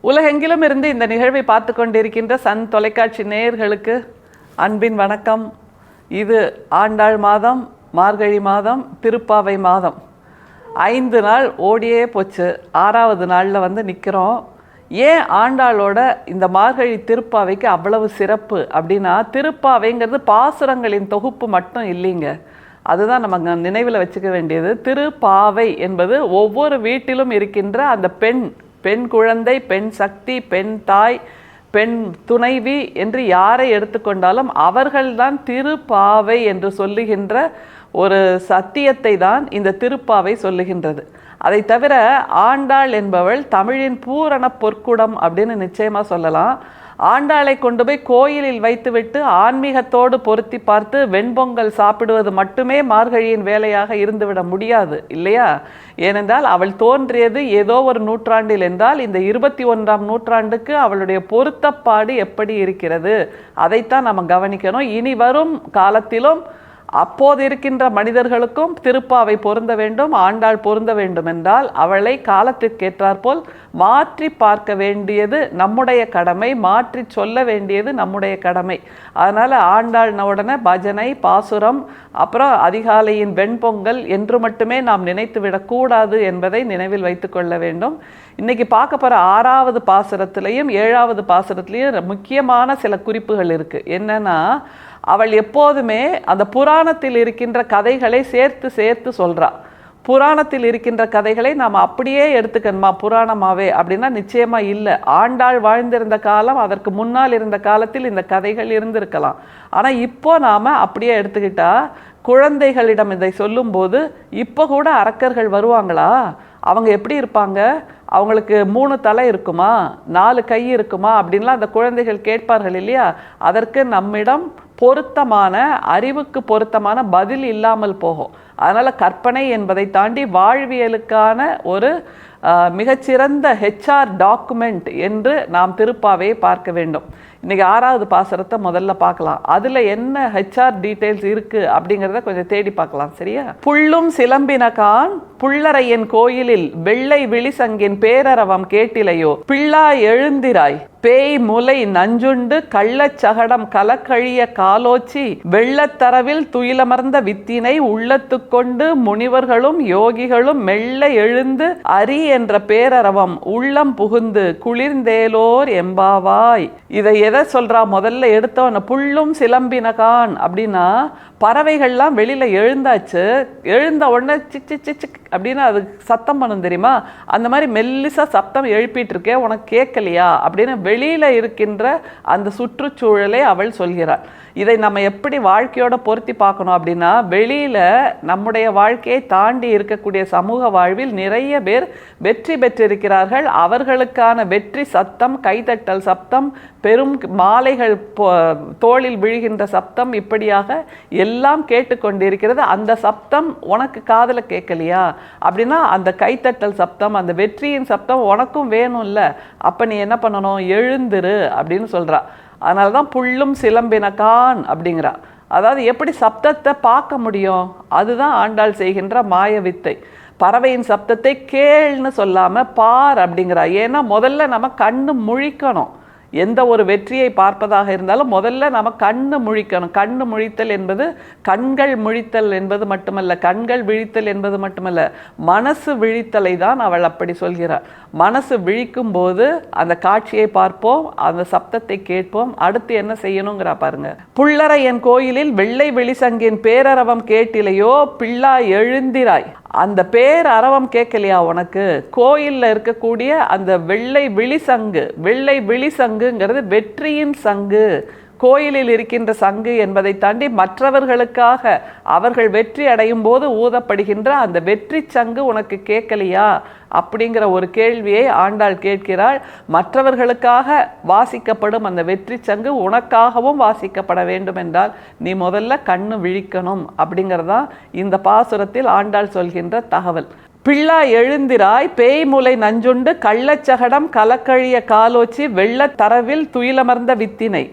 உலகெங்கிலும் இருந்து இந்த நிகழ்வை பார்த்து கொண்டிருக்கின்ற சன் தொலைக்காட்சி நேயர்களுக்கு அன்பின் வணக்கம். இது ஆண்டாள் மாதம், மார்கழி மாதம், திருப்பாவை மாதம். 5 நாள் ஓடியே போச்சு. 6வது நாளில் நிற்கிறோம். ஏன் ஆண்டாளோட இந்த மார்கழி திருப்பாவைக்கு அவ்வளவு சிறப்பு அப்படின்னா, திருப்பாவைங்கிறது பாசுரங்களின் தொகுப்பு மட்டும் இல்லைங்க. அதுதான் நம்ம நினைவில் வச்சுக்க வேண்டியது. திருப்பாவை என்பது ஒவ்வொரு வீட்டிலும் இருக்கின்ற அந்த பெண் குழந்தை, பெண் சக்தி, பெண் தாய், பெண் துணைவி என்று யாரை எடுத்துக்கொண்டாலும் அவர்கள்தான் திருப்பாவை என்று சொல்லுகின்ற ஒரு சத்தியத்தை தான் இந்த திருப்பாவை சொல்லுகின்றது. அதை தவிர ஆண்டாள் என்பவள் தமிழின் பூரண பொற்குடம் அப்படின்னு நிச்சயமாக சொல்லலாம். ஆண்டாளை கொண்டு போய் கோயிலில் வைத்துவிட்டு ஆன்மீகத்தோடு பொருத்தி பார்த்து வெண்பொங்கல் சாப்பிடுவது மட்டுமே மார்கழியின் வேலையாக இருந்துவிட முடியாது இல்லையா? ஏனென்றால் அவள் தோன்றியது ஏதோ ஒரு நூற்றாண்டில் என்றால் இந்த 21ஆம் நூற்றாண்டுக்கு அவளுடைய பொருத்தப்பாடு எப்படி இருக்கிறது அதைத்தான் நம்ம கவனிக்கணும். இனி வரும் காலத்திலும் அப்போது இருக்கின்ற மனிதர்களுக்கும் திருப்பாவை பொருந்த வேண்டும், ஆண்டாள் பொருந்த வேண்டும் என்றால் அவளை காலத்திற்கேற்றாற்போல் மாற்றி பார்க்க வேண்டியது நம்முடைய கடமை, மாற்றி சொல்ல வேண்டியது நம்முடைய கடமை. அதனால் ஆண்டாள்ன உடனே பஜனை, பாசுரம், அப்புறம் அதிகாலையின் வெண்பொங்கல் என்று மட்டுமே நாம் நினைத்து விடக்கூடாது என்பதை நினைவில் வைத்து கொள்ள வேண்டும். இன்றைக்கி பார்க்க போகிற 6வது பாசுரத்திலையும் 7வது பாசுரத்திலையும் முக்கியமான சில குறிப்புகள் இருக்குது. என்னென்னா, அவள் எப்போதுமே அந்த புராணத்தில் இருக்கின்ற கதைகளை சேர்த்து சொல்கிறா. புராணத்தில் இருக்கின்ற கதைகளை நாம் அப்படியே எடுத்துக்கணுமா புராணமாவே அப்படின்னா நிச்சயமாக இல்லை. ஆண்டாள் வாழ்ந்திருந்த காலம், அதற்கு முன்னால் இருந்த காலத்தில் இந்த கதைகள் இருந்திருக்கலாம். ஆனால் இப்போ நாம் அப்படியே எடுத்துக்கிட்டா, குழந்தைகளிடம் இதை சொல்லும்போது இப்போ கூட அரக்கர்கள் வருவாங்களா? அவங்க எப்படி இருப்பாங்க? அவங்களுக்கு 3 தலை இருக்குமா, 4 கை இருக்குமா அப்படின்லாம் அந்த குழந்தைகள் கேட்பார்கள் இல்லையா? அதற்கு நம்மிடம் பொருத்தமான, அறிவுக்கு பொருத்தமான பதில் இல்லாமல் போகும். அதனால் கற்பனை என்பதை தாண்டி வாழ்வியலுக்கான ஒரு மிகச்சிறந்த HR டாக்குமெண்ட் என்று நாம் திருப்பாவையை பார்க்க வேண்டும். இன்றைக்கி 6வது பாசுரத்தை முதல்ல பார்க்கலாம். அதில் என்ன HR டீட்டெயில்ஸ் இருக்குது அப்படிங்கிறத கொஞ்சம் தேடி பார்க்கலாம். சரியா? புள்ளும் சிலம்பினகான் புள்ளரையன் கோயிலில் வெள்ளை விழிசங்கின் பேரரவம் கேட்டிலையோ, பிள்ளா எழுந்திராய் பேய் முலை நஞ்சுண்டு கள்ளச்சகடம் கலக்கழிய காலோச்சி வெள்ளத்தரவில் துயிலமர்ந்த வித்தினை உள்ளத்து கொண்டு முனிவர்களும் யோகிகளும் மெல்ல எழுந்து அரி என்ற பேரரவம் உள்ளம் புகுந்து குளிர்ந்தேலோர் எம்பாவாய். இதை எதை சொல்றா? முதல்ல எடுத்தவன புள்ளும் சிலம்பினகான் அப்படின்னா, பறவைகள்லாம் வெளியில் எழுந்தாச்சு. எழுந்த உடனே சிக் சிக் சிக் சிக் அப்படின்னு அது சத்தம் பண்ணும் தெரியுமா? அந்த மாதிரி மெல்லிசா சத்தம் எழுப்பிட்டு இருக்கே, உனக்கு கேட்கலையா அப்படின்னு வெளியில் இருக்கின்ற அந்த சுற்றுச்சூழலை அவள் சொல்கிறாள். இதை நம்ம எப்படி வாழ்க்கையோட பொருத்தி பார்க்கணும் அப்படின்னா, வெளியில் நம்முடைய வாழ்க்கையை தாண்டி இருக்கக்கூடிய சமூக வாழ்வில் நிறைய பேர் வெற்றி பெற்றிருக்கிறார்கள். அவர்களுக்கான வெற்றி சத்தம், கைதட்டல் சத்தம், பெரும் மாலைகள் தோளில் விழுகின்ற சப்தம், இப்படியாக எல்லாம் கேட்டுக்கொண்டிருக்கிறது. அந்த சப்தம் உனக்கு காதில் கேட்கலையா அப்படின்னா, அந்த கைத்தட்டல் சப்தம், அந்த வெற்றியின் சப்தம் உனக்கும் வேணும் இல்லை? அப்போ நீ என்ன பண்ணணும்? எழுந்துரு அப்படின்னு சொல்கிறா. அதனால தான் புள்ளும் சிலம்பினகான் அப்படிங்கிறா. அதாவது எப்படி சப்தத்தை பார்க்க முடியும்? அதுதான் ஆண்டாள் செய்கின்ற மாய வித்தை. பறவையின் சப்தத்தை கேள்னு சொல்லாமல் பார் அப்படிங்கிறா. ஏன்னா முதல்ல நம்ம கண்ணு முழிக்கணும். எந்த ஒரு வெற்றியை பார்ப்பதாக இருந்தாலும் முதல்ல நம்ம கண்ணு முழிக்கணும். கண்ணு முழித்தல் என்பது கண்கள் முழித்தல் என்பது மட்டுமல்ல, கண்கள் விழித்தல் என்பது மட்டுமல்ல, மனசு விழித்தலை தான் அவள் அப்படி சொல்கிறாள். மனசு விழிக்கும் போது அந்த காட்சியை பார்ப்போம், அந்த சப்தத்தை கேட்போம். அடுத்து என்ன செய்யணுங்கிறா பாருங்க. புள்ளரையன் கோயிலில் வெள்ளை விழிசங்கின் பேரரவம் கேட்டிலையோ, பிள்ளா எழுந்திராய். அந்த பேரரவம் கேட்கலையா உனக்கு? கோயிலில் இருக்கக்கூடிய அந்த வெள்ளை விழிசங்குங்கிறது வெற்றியின் சங்கு. கோயிலில் இருக்கின்ற சங்கு என்பதை தாண்டி மற்றவர்களுக்காக அவர்கள் வெற்றி அடையும் போது ஊதப்படுகின்ற அந்த வெற்றி சங்கு உனக்கு கேட்கலையா அப்படிங்கிற ஒரு கேள்வியை ஆண்டாள் கேட்கிறாள். மற்றவர்களுக்காக வாசிக்கப்படும் அந்த வெற்றி சங்கு உனக்காகவும் வாசிக்கப்பட வேண்டும் என்றால் நீ முதல்ல கண்ணு விழிக்கணும் அப்படிங்கிறதான் இந்த பாசுரத்தில் ஆண்டாள் சொல்கின்ற தகவல். பிள்ளா எழுந்திராய் பேய் முலை நஞ்சுண்டு கள்ளச்சகடம் கலக்கழிய காலோச்சி வெள்ளத்தரவில் துயிலமர்ந்த வித்தினை.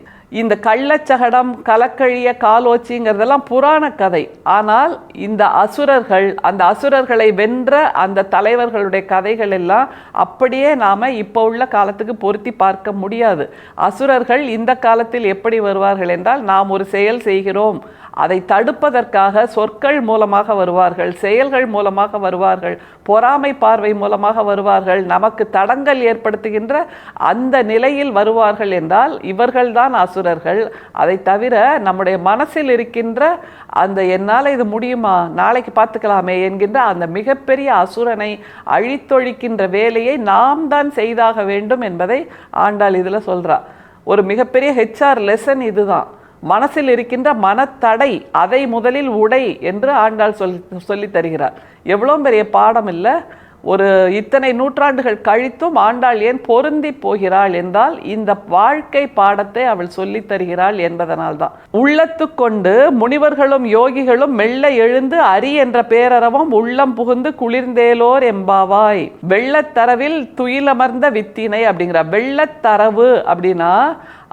இந்த கள்ளச்சகடம், கலக்கழிய, காலோச்சிங்கிறதெல்லாம் புராண கதை. ஆனால் இந்த அசுரர்கள், அந்த அசுரர்களை வென்ற அந்த தலைவர்களுடைய கதைகள் எல்லாம் அப்படியே நாம் இப்போ உள்ள காலத்துக்கு பொருத்தி பார்க்க முடியாது. அசுரர்கள் இந்த காலத்தில் எப்படி வருவார்கள் என்றால், நாம் ஒரு செயல் செய்கிறோம், அதை தடுப்பதற்காக சொற்கள் மூலமாக வருவார்கள், செயல்கள் மூலமாக வருவார்கள், பொறாமை பார்வை மூலமாக வருவார்கள், நமக்கு தடங்கல் ஏற்படுத்துகின்ற அந்த நிலையில் வருவார்கள் என்றால் இவர்கள்தான் அசுரர்கள். அதை தவிர நம்முடைய மனசில் இருக்கின்ற அந்த என்னால் இது முடியுமா, நாளைக்கு பார்த்துக்கலாமே என்கின்ற அந்த மிகப்பெரிய அசுரனை அழித்தொழிக்கின்ற வேலையை நாம் தான் செய்தாக வேண்டும் என்பதை ஆண்டாள் இதில் சொல்றா. ஒரு மிகப்பெரிய HR லெசன் இதுதான். மனசில் இருக்கின்ற மனத்தடை, அதை முதலில் உடை என்று ஆண்டாள் சொல்லி தருகிறார். எவ்வளோ பெரிய பாடம் இல்லை. ஒரு இத்தனை நூற்றாண்டுகள் கழித்தும் ஆண்டாள் ஏன் பொருந்தி போகிறாள் என்றால் இந்த வாழ்க்கை பாடத்தை அவள் சொல்லி தருகிறாள் என்பதனால்தான். உள்ளத்து கொண்டு முனிவர்களும் யோகிகளும் மெல்ல எழுந்து அரி என்ற பேரறவும் உள்ளம் புகுந்து குளிர்ந்தேலோர் எம்பாவாய். வெள்ளத்தரவில் துயிலமர்ந்த வித்தினை அப்படிங்கிற வெள்ளத்தரவு அப்படின்னா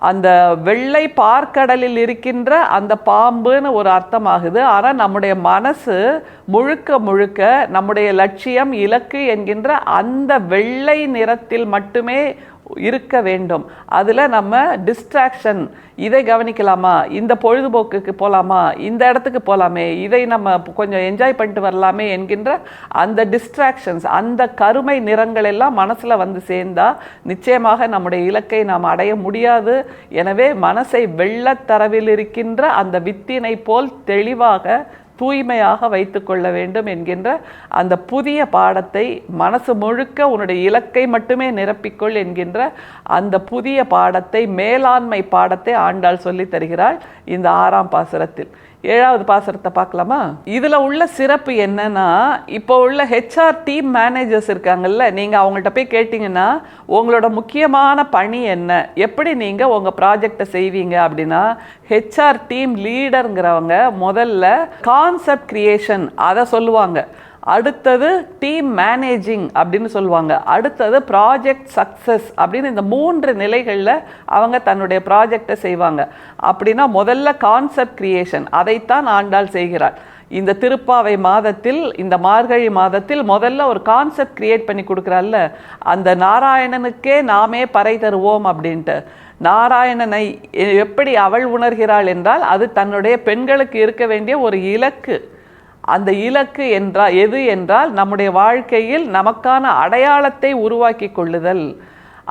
அந்த வெள்ளை பார்க்கடலில் இருக்கின்ற அந்த பாம்புன்னு ஒரு அர்த்தமாகுது. ஆனால் நம்முடைய மனசு முழுக்க முழுக்க நம்முடைய லட்சியம், இலக்கு என்கின்ற அந்த வெள்ளை நிறத்தில் மட்டுமே இருக்க வேண்டும். அதில் நம்ம டிஸ்ட்ராக்ஷன், இதை கவனிக்கலாமா, இந்த பொழுதுபோக்குக்கு போகலாமா, இந்த இடத்துக்கு போகலாமே, இதை நம்ம கொஞ்சம் என்ஜாய் பண்ணிட்டு வரலாமே என்கின்ற அந்த டிஸ்ட்ராக்ஷன்ஸ், அந்த கருமை நிறங்கள் எல்லாம் மனசில் வந்து சேர்ந்தா நிச்சயமாக நம்முடைய இலக்கை நாம் அடைய முடியாது. எனவே மனசை வெள்ளத்தரவில் இருக்கின்ற அந்த வித்தினை போல் தெளிவாக தூய்மையாக வைத்து கொள்ள வேண்டும் என்கின்ற அந்த புதிய பாடத்தை, மனசு முழுக்க உன்னுடைய இலக்கை மட்டுமே நிரப்பிக்கொள் என்கின்ற அந்த புதிய பாடத்தை, மேலாண்மை பாடத்தை ஆண்டாள் சொல்லி தருகிறாள் இந்த 6ஆம் பாசுரத்தில். 7வது பாசுரத்தை பார்க்கலாமா? இதில் உள்ள சிறப்பு என்னன்னா, இப்போ உள்ள HR டீம் மேனேஜர்ஸ் இருக்காங்கல்ல, நீங்கள் அவங்கள்ட்ட போய் கேட்டிங்கன்னா உங்களோட முக்கியமான பணி என்ன, எப்படி நீங்கள் உங்கள் ப்ராஜெக்டை செய்வீங்க அப்படின்னா, HR டீம் லீடருங்கிறவங்க முதல்ல கான்செப்ட் கிரியேஷன் அதை சொல்லுவாங்க, அடுத்தது டீம் மேனேஜிங் அப்படின்னு சொல்லுவாங்க, அடுத்தது ப்ராஜெக்ட் சக்ஸஸ் அப்படின்னு இந்த 3 நிலைகளில் அவங்க தன்னுடைய ப்ராஜெக்டை செய்வாங்க. அப்படின்னா முதல்ல கான்செப்ட் கிரியேஷன், அதைத்தான் ஆண்டாள் செய்கிறாள். இந்த திருப்பாவை மாதத்தில், இந்த மார்கழி மாதத்தில் முதல்ல ஒரு கான்செப்ட் கிரியேட் பண்ணி கொடுக்குறாள்ல, அந்த நாராயணனுக்கே நாமே பறை தருவோம் அப்படின்ட்டு. நாராயணனை எப்படி அவள் உணர்கிறாள் என்றால், அது தன்னுடைய பெண்களுக்கு இருக்க வேண்டிய ஒரு இலக்கு. அந்த இலக்கு எது என்றால் நம்முடைய வாழ்க்கையில் நமக்கான அடையாளத்தை உருவாக்கி கொள்ளுதல்.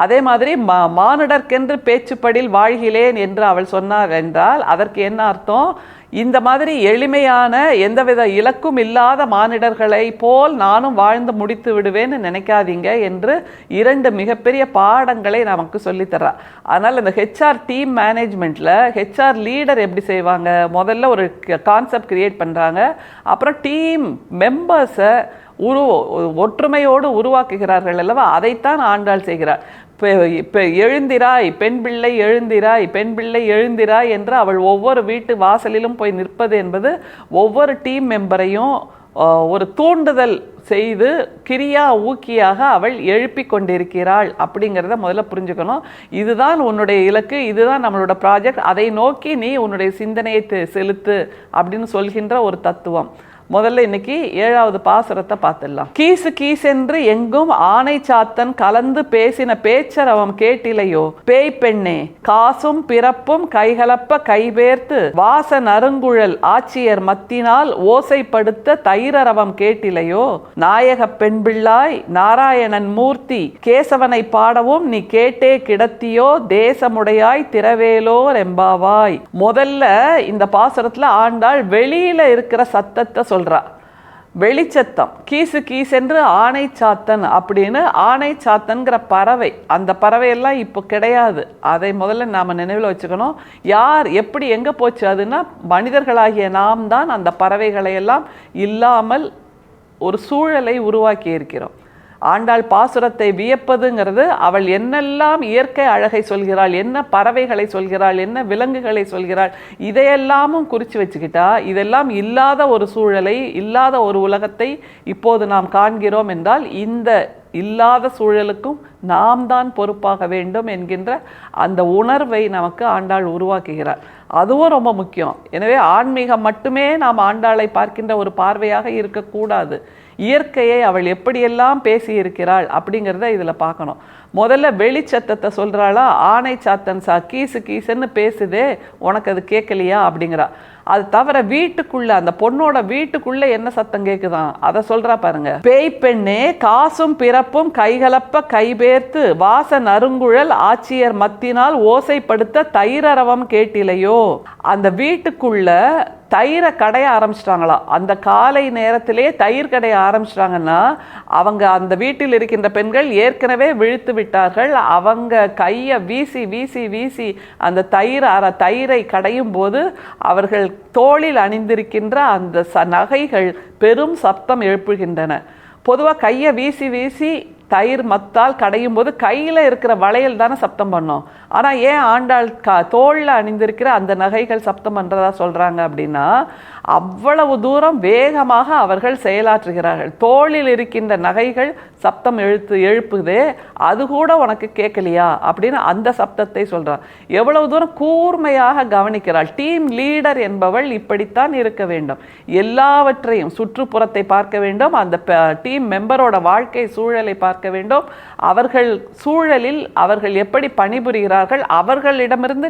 அதே மாதிரி மானுடர்க்கென்று பேச்சுப்படில் வாழ்கிலேன் என்று அவள் சொன்னார் என்றால் அதற்கு என்ன அர்த்தம்? இந்த மாதிரி எளிமையான எந்தவித இலக்கும் இல்லாத மானிடர்களை போல் நானும் வாழ்ந்து முடித்து விடுவேன்னு நினைக்காதீங்க என்று 2 மிகப்பெரிய பாடங்களை நமக்கு சொல்லித்தரா. அதனால் இந்த HR டீம் மேனேஜ்மெண்ட்டில் HR லீடர் எப்படி செய்வாங்க? முதல்ல ஒரு கான்செப்ட் கிரியேட் பண்ணுறாங்க, அப்புறம் டீம் மெம்பர்ஸை ஒற்றுமையோடு உருவாக்குகிறார்கள் அல்லவா, அதைத்தான் ஆண்டாள் செய்கிறார். இப்போ எழுந்திராய் பெண் பிள்ளை, எழுந்திராய் பெண் பிள்ளை, எழுந்திராய் என்று அவள் ஒவ்வொரு வீட்டு வாசலிலும் போய் நிற்பது என்பது ஒவ்வொரு டீம் மெம்பரையும் ஒரு தூண்டுதல் செய்து கிரியா ஊக்கியாக அவள் எழுப்பி கொண்டிருக்கிறாள் அப்படிங்கிறத முதல்ல புரிஞ்சுக்கணும். இதுதான் உன்னுடைய இலக்கு, இதுதான் நம்மளோட ப்ராஜெக்ட், அதை நோக்கி நீ உன்னுடைய சிந்தனையை செலுத்து அப்படின்னு சொல்கின்ற ஒரு தத்துவம். முதல்ல இன்னைக்கு 7வது பாசுரத்தை பார்த்துடலாம். கீசு கீசென்று எங்கும் ஆனை சாத்தன் கலந்து பேசின பேச்சரவம் கேட்டிலையோ, பேய் பெண்ணே காசும் பிறப்பும் கைகலப்ப கைபேர்த்து வாச நறுங்குழல் ஆட்சியர் மத்தினால் ஓசைப்படுத்த தைரரவம் கேட்டிலையோ, நாயக பெண் பிள்ளாய் நாராயணன் மூர்த்தி கேசவனை பாடவும் நீ கேட்டே கிடத்தியோ, தேசமுடையாய் திரவேலோர் எம்பாவாய். முதல்ல இந்த பாசுரத்துல ஆண்டாள் வெளியில இருக்கிற சத்தத்தை சொல்றா, வெளிச்சத்தம். கீசு கீசென்று ஆனை சாத்தன் அப்படின்னு, ஆனை சாத்தன்கிற பறவை, அந்த பறவையெல்லாம் இப்போ கிடையாது. அதை முதல்ல நாம் நினைவில் வச்சுக்கணும். யார் எப்படி எங்கே போச்சு? அதுனா மனிதர்களாகிய நாம் தான் அந்த பறவைகளையெல்லாம் இல்லாமல் ஒரு சூழலை உருவாக்கி இருக்கிறோம். ஆண்டாள் பாசுரத்தை வியப்பதுங்கிறது அவள் என்னெல்லாம் இயற்கை அழகை சொல்கிறாள், என்ன பறவைகளை சொல்கிறாள், என்ன விலங்குகளை சொல்கிறாள், இதையெல்லாமும் குறித்து வச்சுக்கிட்டா இதெல்லாம் இல்லாத ஒரு சூழலை, இல்லாத ஒரு உலகத்தை இப்போது நாம் காண்கிறோம் என்றால் இந்த இல்லாத சூழலுக்கும் நாம் தான் பொறுப்பாக வேண்டும் என்கின்ற அந்த உணர்வை நமக்கு ஆண்டாள் உருவாக்குகிறார். அதுவும் ரொம்ப முக்கியம். எனவே ஆன்மீகம் மட்டுமே நாம் ஆண்டாளை பார்க்கின்ற ஒரு பார்வையாக இருக்கக்கூடாது. இயற்கையை அவள் எப்படியெல்லாம் பேசியிருக்கிறாள் அப்படிங்கிறத இதில் பார்க்கணும். முதல்ல வெளிச்சத்தத்தை சொல்கிறாளா, ஆனை சாத்தன் கீசு கீசுன்னு பேசுதே, உனக்கு அது கேட்கலையா அப்படிங்கிறா. அது தவிர வீட்டுக்குள்ள, அந்த பொண்ணோட வீட்டுக்குள்ள என்ன சத்தம் கேட்குதான் அதை சொல்றா பாருங்க. பேய் பெண்ணே காசும் பிறப்பும் கைகலப்ப கைபேர்த்து வாச நறுங்குழல் ஆட்சியர் மத்தினால் ஓசைப்படுத்த தைரரவம் கேட்டிலையோ. அந்த வீட்டுக்குள்ள தயிரை கடைய ஆரம்பிச்சிட்டாங்களாம். அந்த காலை நேரத்திலே தயிர் கடைய ஆரம்பிச்சிட்டாங்கன்னா அவங்க, அந்த வீட்டில் இருக்கின்ற பெண்கள் ஏற்கனவே விழித்து விட்டார்கள். அவங்க கையை வீசி வீசி வீசி அந்த தயிரை கடையும் போது அவர்கள் தோளில் அணிந்திருக்கின்ற அந்த நகைகள் பெரும் சப்தம் எழுப்புகின்றன. பொதுவாக கையை வீசி வீசி தயிர் மத்தால் கடையும் போது கையில் இருக்கிற வளையல் தானே சப்தம் பண்ணோம். ஆனால் ஏன் ஆண்டாள் தோளில் அணிந்திருக்கிற அந்த நகைகள் சப்தம் பண்ணுறதா சொல்கிறாங்க அப்படின்னா, அவ்வளவு தூரம் வேகமாக அவர்கள் செயலாற்றுகிறார்கள். தோளில் இருக்கின்ற நகைகள் சப்தம் எழுப்புதே, அது கூட உனக்கு கேட்கலையா அப்படின்னு அந்த சப்தத்தை சொல்கிறார். எவ்வளவு தூரம் கூர்மையாக கவனிக்கிறாள். டீம் லீடர் என்பவள் இப்படித்தான் இருக்க வேண்டும். எல்லாவற்றையும், சுற்றுப்புறத்தை பார்க்க வேண்டும், அந்த டீம் மெம்பரோட வாழ்க்கை சூழலை பார்க்க வேண்டும், அவர்கள் சூழலில் அவர்கள் எப்படி பணிபுரிகிறார்கள், அவர்களிடமிருந்து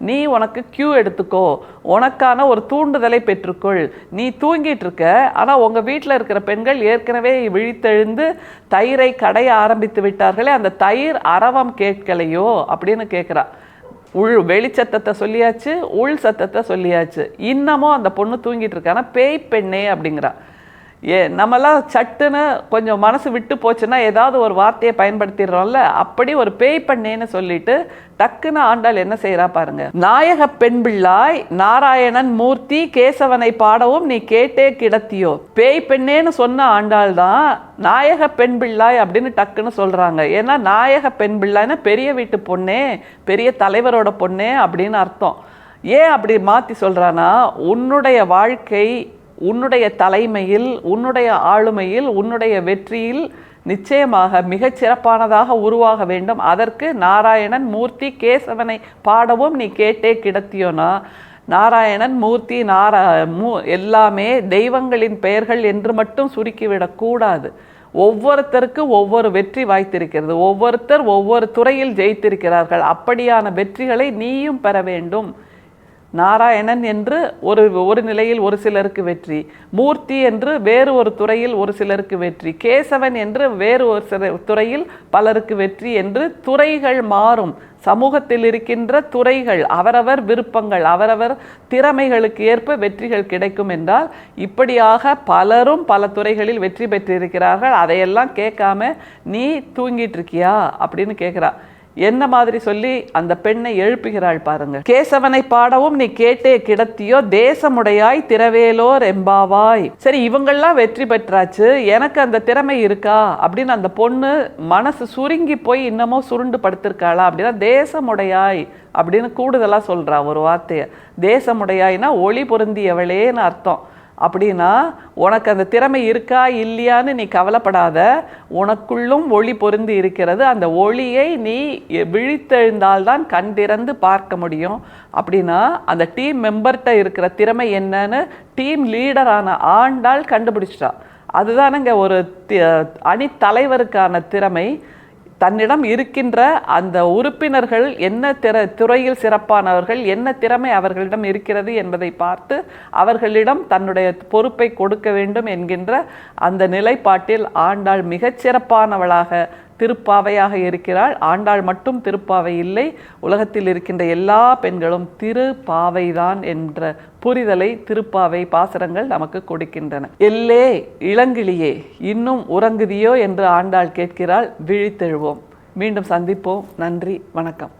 நீ உனக்கு கியூ எடுத்துக்கோ, உனக்கான ஒரு தூண்டுதலை பெற்றுக்கொள். நீ தூங்கிட்டு இருக்க, ஆனால் உங்கள் வீட்டில் இருக்கிற பெண்கள் ஏற்கனவே விழித்தெழுந்து தயிரை கடைய ஆரம்பித்து விட்டார்களே, அந்த தயிர் அரவம் கேட்கலையோ அப்படின்னு கேட்குறா. வெளிச்சத்தத்தை சொல்லியாச்சு, உள் சத்தத்தை சொல்லியாச்சு, இன்னமும் அந்த பொண்ணு தூங்கிட்டு இருக்கானா பேய் பெண்ணே அப்படிங்கிறா. நம்மெல்லாம் சட்டுன்னு கொஞ்சம் மனசு விட்டு போச்சுன்னா ஏதாவது ஒரு வார்த்தையை பயன்படுத்திடுறோம்ல, அப்படி ஒரு பேய் பெண்ணேன்னு சொல்லிட்டு டக்குன்னு ஆண்டாள் என்ன செய்யறா பாருங்க. நாயக பெண் பிள்ளாய் நாராயணன் மூர்த்தி கேசவனை பாடவும் நீ கேட்டே கிடத்தியோ. பேய் பெண்ணேன்னு சொன்ன ஆண்டாள் தான் நாயக பெண் பிள்ளாய் அப்படின்னு டக்குன்னு சொல்றாங்க. ஏன்னா நாயக பெண் பிள்ளாய்னா பெரிய வீட்டு பொண்ணே, பெரிய தலைவரோட பொண்ணே அப்படின்னு அர்த்தம். ஏன் அப்படி மாற்றி சொல்றானா, உன்னுடைய வாழ்க்கை, உன்னுடைய தலைமையில், உன்னுடைய ஆளுமையில், உன்னுடைய வெற்றியில் நிச்சயமாக மிகச்சிறப்பானதாக உருவாக வேண்டும். அதற்கு நாராயணன் மூர்த்தி கேசவனை பாடவும் நீ கேட்டே கிடத்தியோனா, நாராயணன் மூர்த்தி எல்லாமே தெய்வங்களின் பெயர்கள் என்று மட்டும் சுருக்கிவிடக்கூடாது. ஒவ்வொருத்தருக்கு ஒவ்வொரு வெற்றி வாய்த்திருக்கிறது. ஒவ்வொருத்தர் ஒவ்வொரு துறையில் ஜெயித்திருக்கிறார்கள். அப்படியான வெற்றிகளை நீயும் பெற வேண்டும். நாராயணன் என்று ஒரு நிலையில் ஒரு சிலருக்கு வெற்றி, மூர்த்தி என்று வேறு ஒரு துறையில் ஒரு சிலருக்கு வெற்றி, கேசவன் என்று வேறு ஒரு சில துறையில் பலருக்கு வெற்றி என்று துறைகள் மாறும். சமூகத்தில் இருக்கின்ற துறைகள், அவரவர் விருப்பங்கள், அவரவர் திறமைகளுக்கு ஏற்ப வெற்றிகள் கிடைக்கும் என்றால், இப்படியாக பலரும் பல துறைகளில் வெற்றி பெற்றிருக்கிறார்கள். அதையெல்லாம் கேட்காம நீ தூங்கிட்டு இருக்கியா அப்படின்னு கேட்குறா. என்ன மாதிரி சொல்லி அந்த பெண்ணை எழுப்புகிறாள் பாருங்க. கேசவனை பாடவும் நீ கேட்டே கிடத்தியோ தேசமுடையாய் திரவேலோர் எம்பாவாய். சரி, இவங்கெல்லாம் வெற்றி பெற்றாச்சு, எனக்கு அந்த திறமை இருக்கா அப்படின்னு அந்த பொண்ணு மனசு சுருங்கி போய் இன்னமும் சுருண்டு படுத்திருக்காளா அப்படின்னா, தேசமுடையாய் அப்படின்னு கூடுதலா சொல்றா ஒரு வார்த்தைய. தேசமுடையாய்னா ஒளி பொருந்தியவளேன்னு அர்த்தம். அப்படின்னா உனக்கு அந்த திறமை இருக்கா இல்லையான்னு நீ கவலைப்படாத, உனக்குள்ளும் ஒளி பொருந்தி இருக்கிறது. அந்த ஒளியை நீ விழித்தெழுந்தால்தான் கண்டிறந்து பார்க்க முடியும். அப்படின்னா அந்த டீம் மெம்பர்கிட்ட இருக்கிற திறமை என்னன்னு டீம் லீடரான ஆண்டாள் கண்டுபிடிச்சிட்டா. அதுதானுங்க ஒரு அணி தலைவருக்கான திறமை. தன்னிடம் இருக்கின்ற அந்த உறுப்பினர்கள் என்ன துறையில் சிறப்பானவர்கள், என்ன திறமை அவர்களிடம் இருக்கிறது என்பதை பார்த்து அவர்களிடம் தன்னுடைய பொறுப்பை கொடுக்க வேண்டும் என்கின்ற அந்த நிலைப்பாட்டில் ஆண்டாள் மிகச்சிறப்பானவளாக திருப்பாவையாக இருக்கிறாள். ஆண்டாள் மட்டும் திருப்பாவை இல்லை, உலகத்தில் இருக்கின்ற எல்லா பெண்களும் திருப்பாவைதான் என்ற புரிதலை திருப்பாவை பாசுரங்கள் நமக்கு கொடுக்கின்றன. எல்லே இளங்கிளியே இன்னும் உறங்குதியோ என்று ஆண்டாள் கேட்கிறாள். விழித்தெழுவோம். மீண்டும் சந்திப்போம். நன்றி, வணக்கம்.